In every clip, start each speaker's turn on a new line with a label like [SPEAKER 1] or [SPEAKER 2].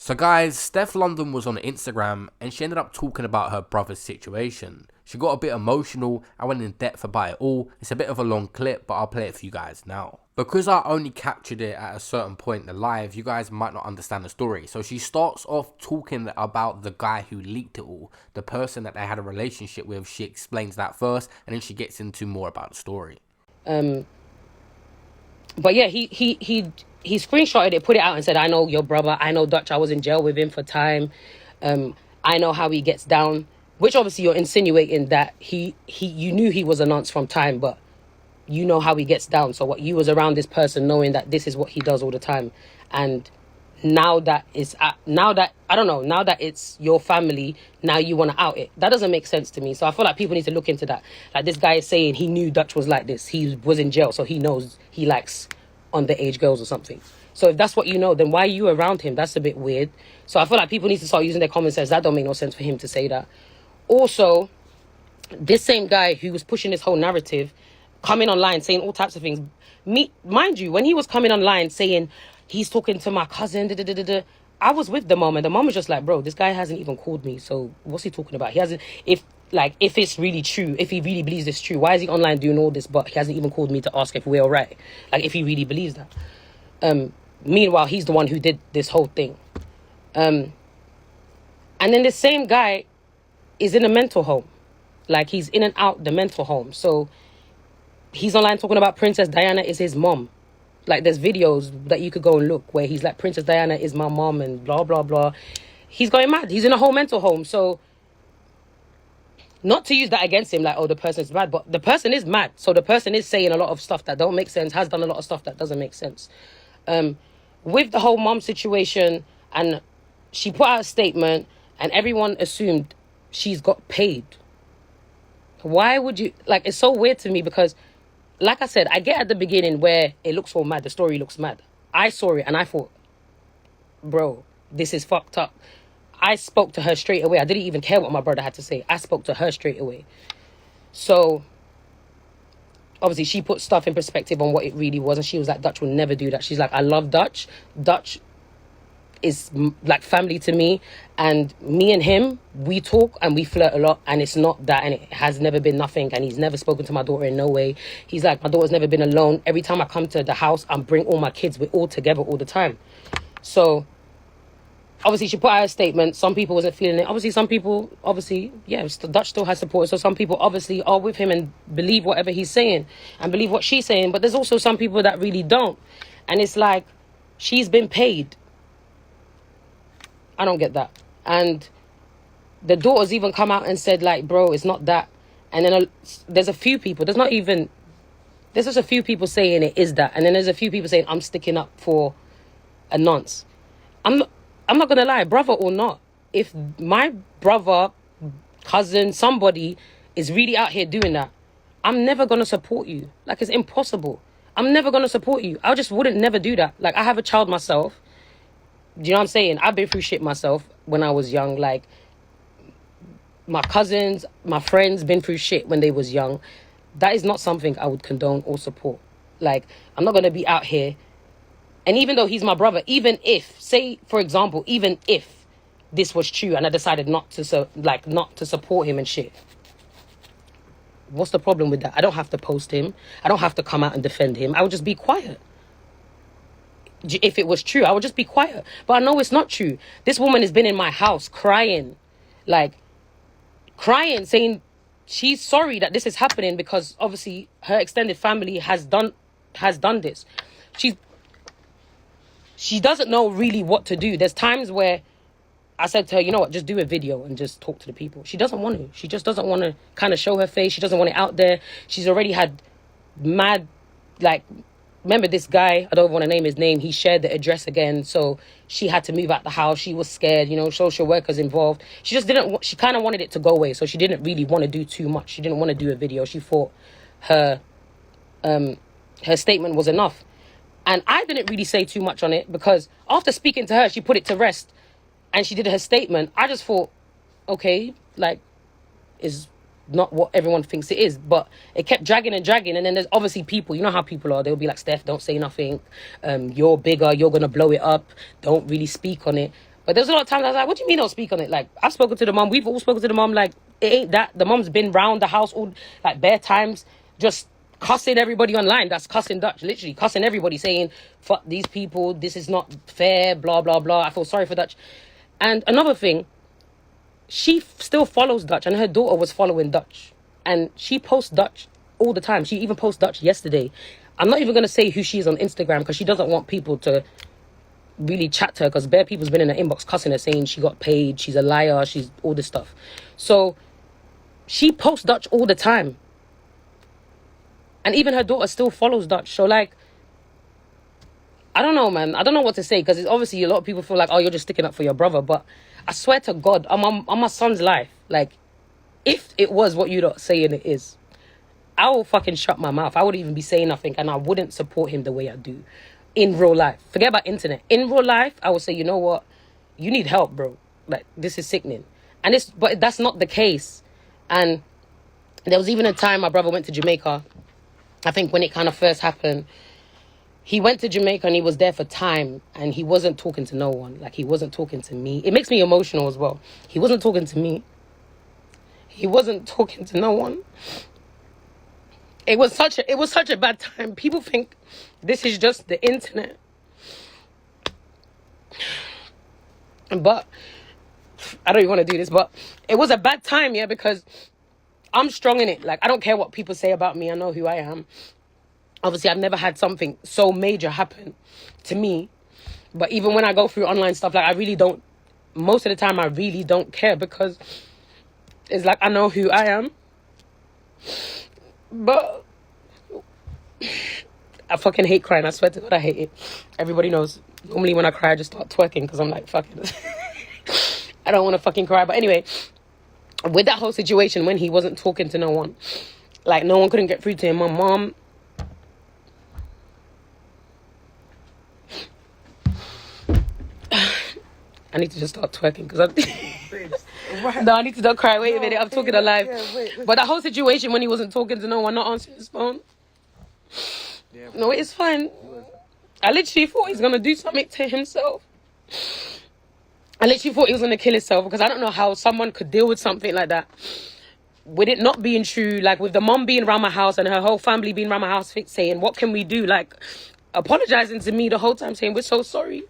[SPEAKER 1] So guys, Steph London was on Instagram and she ended up talking about her brother's situation. She got a bit emotional, I went in depth about it all. It's a bit of a long clip, but I'll play it for you guys now. Because I only captured it at a certain point in the live, you guys might not understand the story. So she starts off talking about the guy who leaked it all, the person that they had a relationship with. She explains that first, and then she gets into more about the story.
[SPEAKER 2] But yeah, he screenshotted it, put it out and said, I know your brother, I know Dutch, I was in jail with him for time. I know how he gets down, which obviously you're insinuating that you knew he was a nonce from time, but you know how he gets down. So what, you was around this person knowing that this is what he does all the time. And now that it's your family, now you want to out it. That doesn't make sense to me. So I feel like people need to look into that. Like, this guy is saying he knew Dutch was like this. He was in jail, so he knows he likes underage girls or something. So if that's what you know, then why are you around him? That's a bit weird. So I feel like people need to start using their common sense. That don't make no sense for him to say that. Also, this same guy who was pushing this whole narrative, coming online saying all types of things. Mind you, when he was coming online saying he's talking to my cousin, I was with the mom, and the mom was just like, bro, this guy hasn't even called me, so what's he talking about? He hasn't, if it's really true, if he really believes it's true, why is he online doing all this, but he hasn't even called me to ask if we're all right? Like, if he really believes that. Meanwhile, he's the one who did this whole thing. And then this same guy is in a mental home. Like, he's in and out the mental home. So he's online talking about Princess Diana is his mom. Like, there's videos that you could go and look where he's like, Princess Diana is my mom and blah, blah, blah. He's going mad. He's in a whole mental home. So, not to use that against him, like, oh, the person's mad, but the person is mad. So the person is saying a lot of stuff that don't make sense, has done a lot of stuff that doesn't make sense. With the whole mom situation, and she put out a statement, and everyone assumed she's got paid. Why would you, like, it's so weird to me because, like I said, I get at the beginning where it looks all mad, the story looks mad. I saw it and I thought, bro, this is fucked up. I spoke to her straight away. I didn't even care what my brother had to say. I spoke to her straight away. So, obviously, she put stuff in perspective on what it really was. And she was like, Dutch will never do that. She's like, I love Dutch. Dutch is like family to me. And me and him, we talk and we flirt a lot. And it's not that. And it has never been nothing. And he's never spoken to my daughter in no way. He's like, my daughter's never been alone. Every time I come to the house, I bring all my kids. We're all together all the time. So, obviously, she put out a statement. Some people wasn't feeling it. Obviously, some people, yeah, Dutch still has support. So some people obviously are with him and believe whatever he's saying and believe what she's saying. But there's also some people that really don't. And it's like, she's been paid. I don't get that. And the daughters even come out and said, like, bro, it's not that. And then there's a few people, there's just a few people saying it is that. And then there's a few people saying, I'm sticking up for a nonce. I'm not going to lie, brother or not, if my brother, cousin, somebody is really out here doing that, I'm never going to support you. Like, it's impossible. I'm never going to support you. I just wouldn't never do that. Like, I have a child myself. Do you know what I'm saying? I've been through shit myself when I was young. Like, my cousins, my friends been through shit when they was young. That is not something I would condone or support. Like, I'm not going to be out here. And even though he's my brother, even if, say, for example, even if this was true and I decided not to support him and shit, what's the problem with that? I don't have to post him. I don't have to come out and defend him. I would just be quiet. If it was true, I would just be quiet. But I know it's not true. This woman has been in my house crying, saying she's sorry that this is happening because obviously her extended family has done this. She doesn't know really what to do. There's times where I said to her, you know what, just do a video and just talk to the people. She doesn't want to. She just doesn't want to kind of show her face. She doesn't want it out there. She's already had mad, like, remember this guy, I don't want to name his name, he shared the address again, so she had to move out the house. She was scared, social workers involved. She just didn't, she kind of wanted it to go away, so she didn't really want to do too much. She didn't want to do a video. She thought her statement was enough. And I didn't really say too much on it because after speaking to her, she put it to rest and she did her statement. I just thought, okay, like, is not what everyone thinks it is. But it kept dragging and dragging. And then there's obviously people, you know how people are. They'll be like, Steph, don't say nothing. You're bigger. You're going to blow it up. Don't really speak on it. But there's a lot of times I was like, what do you mean don't speak on it? Like, I've spoken to the mom. We've all spoken to the mom. Like, it ain't that. The mom's been round the house all, like, bare times, just cussing everybody online. That's cussing Dutch, literally. Cussing everybody, saying, fuck these people. This is not fair, blah, blah, blah. I feel sorry for Dutch. And another thing, she still follows Dutch, and her daughter was following Dutch. And she posts Dutch all the time. She even posted Dutch yesterday. I'm not even going to say who she is on Instagram because she doesn't want people to really chat to her, because bare people's been in her inbox cussing her, saying she got paid, she's a liar, she's all this stuff. So she posts Dutch all the time, and even her daughter still follows Dutch. So like, I don't know, man. I don't know what to say, because it's obviously a lot of people feel like, oh, you're just sticking up for your brother. But I swear to God, on my son's life, like, if it was what you're saying it is, I will fucking shut my mouth. I wouldn't even be saying nothing, and I wouldn't support him the way I do in real life. Forget about internet. In real life, I would say, you know what? You need help, bro. Like, this is sickening. But that's not the case. And there was even a time my brother went to Jamaica. I think when it kind of first happened, he went to Jamaica and he was there for time, and he wasn't talking to no one. Like, he wasn't talking to me. It makes me emotional as well. He wasn't talking to me. He wasn't talking to no one. It was such a bad time. People think this is just the internet. But I don't even want to do this, but it was a bad time, yeah, because I'm strong in it. Like, I don't care what people say about me. I know who I am. Obviously, I've never had something so major happen to me. But even when I go through online stuff, like, I really don't, most of the time, I really don't care, because it's like, I know who I am. But I fucking hate crying. I swear to God, I hate it. Everybody knows. Normally when I cry, I just start twerking, because I'm like, fuck it. I don't want to fucking cry. But anyway, with that whole situation, when he wasn't talking to no one, like, no one couldn't get through to him. My mom, I need to just start twerking, because I'm... No, I need to not cry. Wait a minute, I'm talking alive. But that whole situation when he wasn't talking to no one, not answering his phone. Yeah, no, it's fine. I literally thought he's going to do something to himself. I literally thought he was going to kill himself, because I don't know how someone could deal with something like that. With it not being true, like with the mom being around my house and her whole family being around my house saying, what can we do? Like, apologizing to me the whole time, saying, we're so sorry.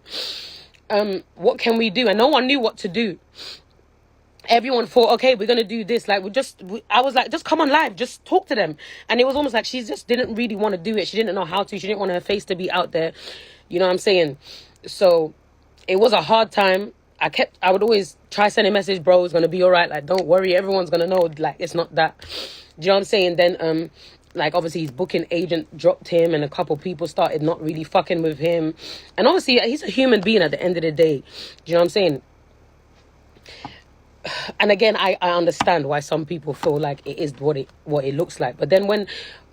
[SPEAKER 2] What can we do? And no one knew what to do. Everyone thought, okay, we're going to do this. Like, I was like, just come on live, just talk to them. And it was almost like she just didn't really want to do it. She didn't know how to. She didn't want her face to be out there. You know what I'm saying? So it was a hard time. I would always try sending a message, bro, it's going to be all right. Like, don't worry. Everyone's going to know, like, it's not that. Do you know what I'm saying? Then, like, obviously his booking agent dropped him, and a couple people started not really fucking with him. And obviously he's a human being at the end of the day. Do you know what I'm saying? And again, I understand why some people feel like it is what it looks like. But then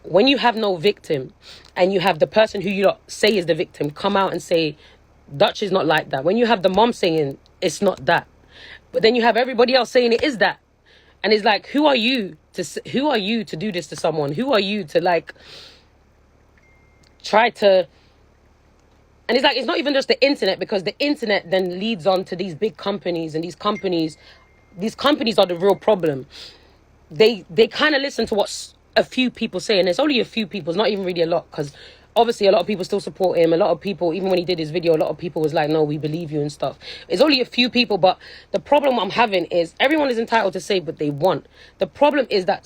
[SPEAKER 2] when you have no victim, and you have the person who you don't say is the victim come out and say, Dutch is not like that. When you have the mom saying it's not that, but then you have everybody else saying it is that. And it's like, who are you to do this to someone? Who are you to, like, try to... And it's like, it's not even just the internet, because the internet then leads on to these big companies, and these companies are the real problem. They kind of listen to what a few people say, and it's only a few people. It's not even really a lot, because obviously a lot of people still support him. A lot of people, even when he did his video, a lot of people was like, no, we believe you and stuff. It's only a few people, but the problem I'm having is everyone is entitled to say what they want. The problem is that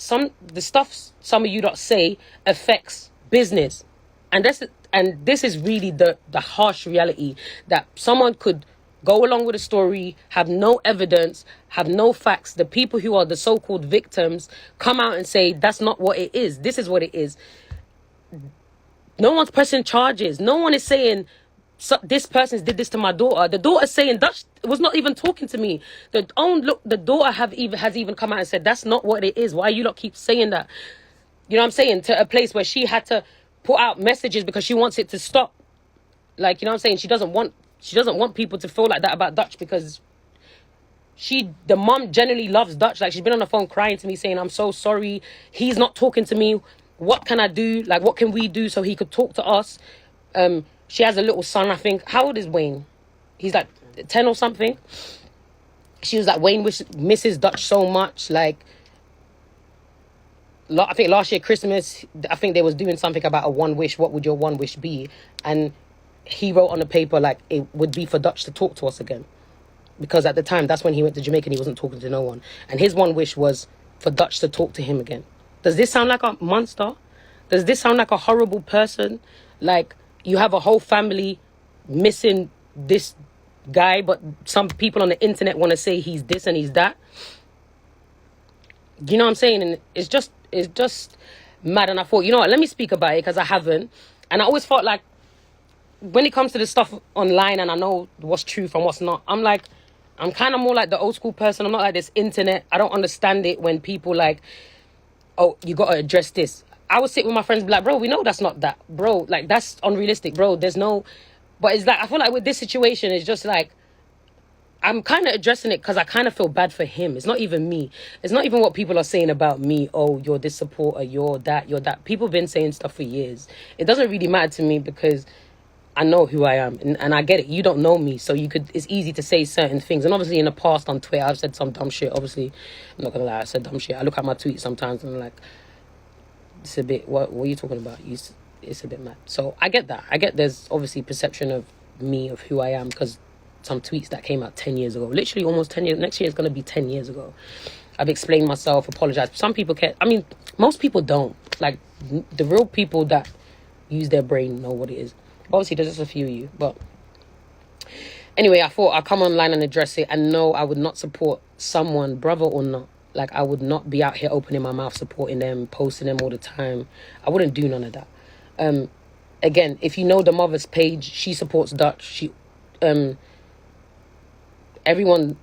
[SPEAKER 2] the stuff some of you don't say affects business. And this is really the harsh reality, that someone could go along with a story, have no evidence, have no facts. The people who are the so-called victims come out and say, that's not what it is. This is what it is. No one's pressing charges. No one is saying, so this person did this to my daughter. The daughter's saying, Dutch was not even talking to me. The daughter has even come out and said, that's not what it is. Why you lot keep saying that? You know what I'm saying? To a place where she had to put out messages because she wants it to stop. Like, you know what I'm saying? She doesn't want people to feel like that about Dutch, because the mom generally loves Dutch. Like, she's been on the phone crying to me saying, I'm so sorry. He's not talking to me. What can I do? Like, what can we do so he could talk to us? She has a little son, I think. How old is Wayne? He's like 10 or something. She was like, Wayne misses Dutch so much. Like, I think last year Christmas, I think they was doing something about a one wish. What would your one wish be? And he wrote on the paper like it would be for Dutch to talk to us again, because at the time that's when he went to Jamaica and he wasn't talking to no one. And his one wish was for Dutch to talk to him again. Does this sound like a monster? Does this sound like a horrible person? Like, you have a whole family missing this guy, but some people on the internet want to say he's this and he's that. You know what I'm saying? And it's just mad. And I thought, you know what, let me speak about it, because I haven't. And I always felt like when it comes to the stuff online and I know what's true from what's not, I'm kind of more like the old school person. I'm not like this internet. I don't understand it when people like, oh, you got to address this. I would sit with my friends and be like, bro, we know that's not that. Bro, like, that's unrealistic, bro. There's no... But it's like, I feel like with this situation, it's just like, I'm kind of addressing it because I kind of feel bad for him. It's not even me. It's not even what people are saying about me. Oh, you're this supporter, you're that, you're that. People have been saying stuff for years. It doesn't really matter to me because I know who I am. And I get it. You don't know me. So it's easy to say certain things. And obviously in the past on Twitter, I've said some dumb shit. Obviously, I'm not going to lie, I said dumb shit. I look at my tweets sometimes and I'm like, it's a bit, what are you talking about? It's a bit mad. So I get that. I get there's obviously perception of me, of who I am, because some tweets that came out 10 years ago, literally almost 10 years, next year is going to be 10 years ago. I've explained myself, apologized. Some people can't, I mean, most people don't. Like, the real people that use their brain know what it is. Obviously, there's just a few of you, but anyway, I thought I'd come online and address it. And no, I would not support someone, brother or not. Like, I would not be out here opening my mouth, supporting them, posting them all the time. I wouldn't do none of that. Again, if you know the mother's page, she supports Dutch. Everyone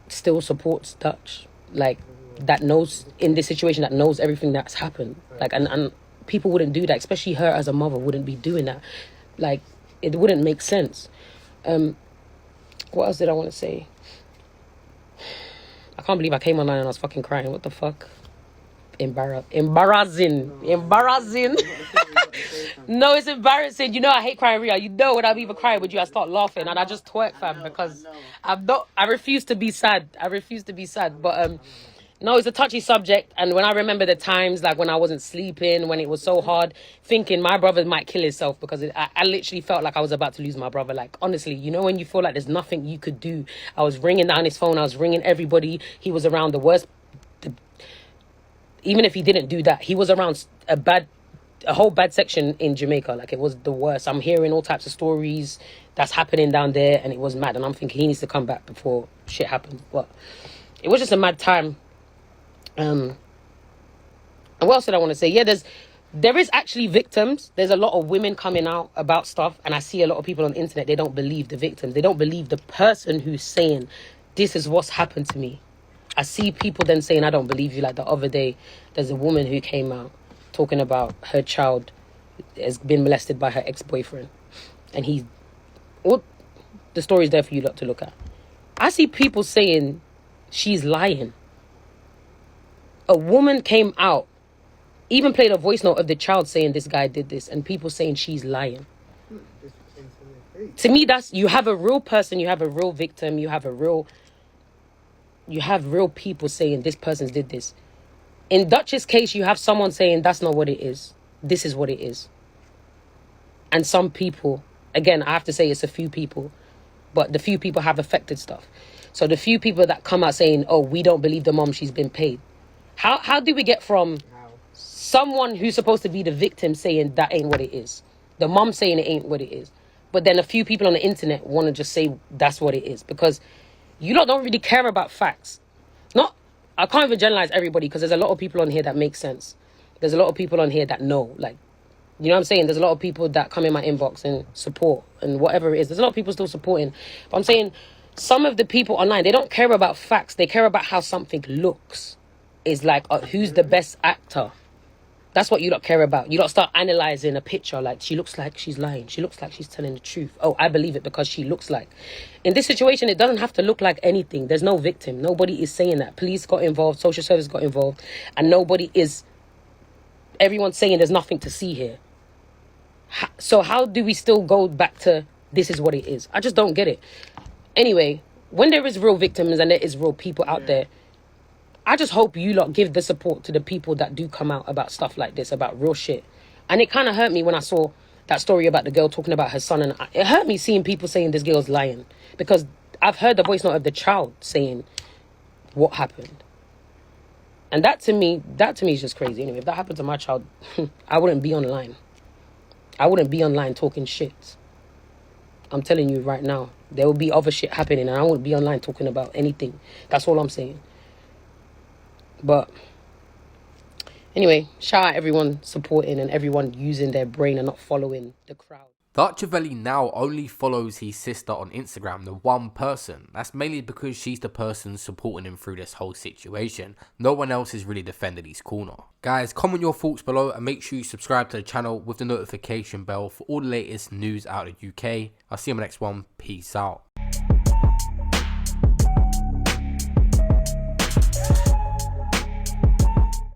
[SPEAKER 2] still supports Dutch. Like, that knows, in this situation, that knows everything that's happened. Like, and people wouldn't do that, especially her as a mother wouldn't be doing that. Like, it wouldn't make sense. What else did I want to say? I can't believe I came online and I was fucking crying. What the fuck? Embarrassing. No, it's embarrassing. You know I hate crying, Ria. You know when I'm even crying with you, I start laughing and I just twerk, fam, because I refuse to be sad. But no, it's a touchy subject. And when I remember the times, like when I wasn't sleeping, when it was so hard, thinking my brother might kill himself, because I literally felt like I was about to lose my brother. Like, honestly, you know when you feel like there's nothing you could do. I was ringing down his phone. I was ringing everybody. He was around the worst. Even if he didn't do that, he was around a whole bad section in Jamaica. Like, it was the worst. I'm hearing all types of stories that's happening down there, and it was mad. And I'm thinking he needs to come back before shit happens. But it was just a mad time. And what else did I want to say? Yeah, there is actually victims. There's a lot of women coming out about stuff, and I see a lot of people on the internet, they don't believe the victims. They don't believe the person who's saying, this is what's happened to me. I see people then saying, I don't believe you. Like the other day, there's a woman who came out talking about her child has been molested by her ex-boyfriend. And the story's there for you lot to look at. I see people saying she's lying. A woman came out, even played a voice note of the child saying this guy did this, and people saying she's lying. To me, you have a real person, you have a real victim, you have real people saying this person did this. In Dutch's case, you have someone saying that's not what it is. This is what it is. And some people, again, I have to say it's a few people, but the few people have affected stuff. So the few people that come out saying, oh, we don't believe the mom, she's been paid. How do we get from someone who's supposed to be the victim saying that ain't what it is, the mom saying it ain't what it is, but then a few people on the internet want to just say that's what it is? Because you lot don't really care about facts. I can't even generalize everybody, because there's a lot of people on here that make sense. There's a lot of people on here that know, like, you know what I'm saying? There's a lot of people that come in my inbox and support and whatever it is. There's a lot of people still supporting. But I'm saying some of the people online, they don't care about facts. They care about how something looks. It's like, who's the best actor? That's what you lot care about. You lot start analysing a picture, like, she looks like she's lying. She looks like she's telling the truth. Oh, I believe it because she looks like. In this situation, it doesn't have to look like anything. There's no victim. Nobody is saying that. Police got involved. Social service got involved. And everyone's saying there's nothing to see here. So how do we still go back to this is what it is? I just don't get it. Anyway, when there is real victims and there is real people out there, I just hope you lot give the support to the people that do come out about stuff like this, about real shit. And it kind of hurt me when I saw that story about the girl talking about her son, and it hurt me seeing people saying this girl's lying, because I've heard the voice note of the child saying what happened. And that to me is just crazy. Anyway, if that happened to my child, I wouldn't be online. I wouldn't be online talking shit. I'm telling you right now, there will be other shit happening, and I wouldn't be online talking about anything. That's all I'm saying. But anyway, shout out everyone supporting and everyone using their brain and not following the crowd.
[SPEAKER 1] Dutchavelli now only follows his sister on Instagram, the one person. That's mainly because she's the person supporting him through this whole situation. No one else has really defended his corner. Guys, comment your thoughts below and make sure you subscribe to the channel with the notification bell for all the latest news out of the UK. I'll see you in the next one. Peace out.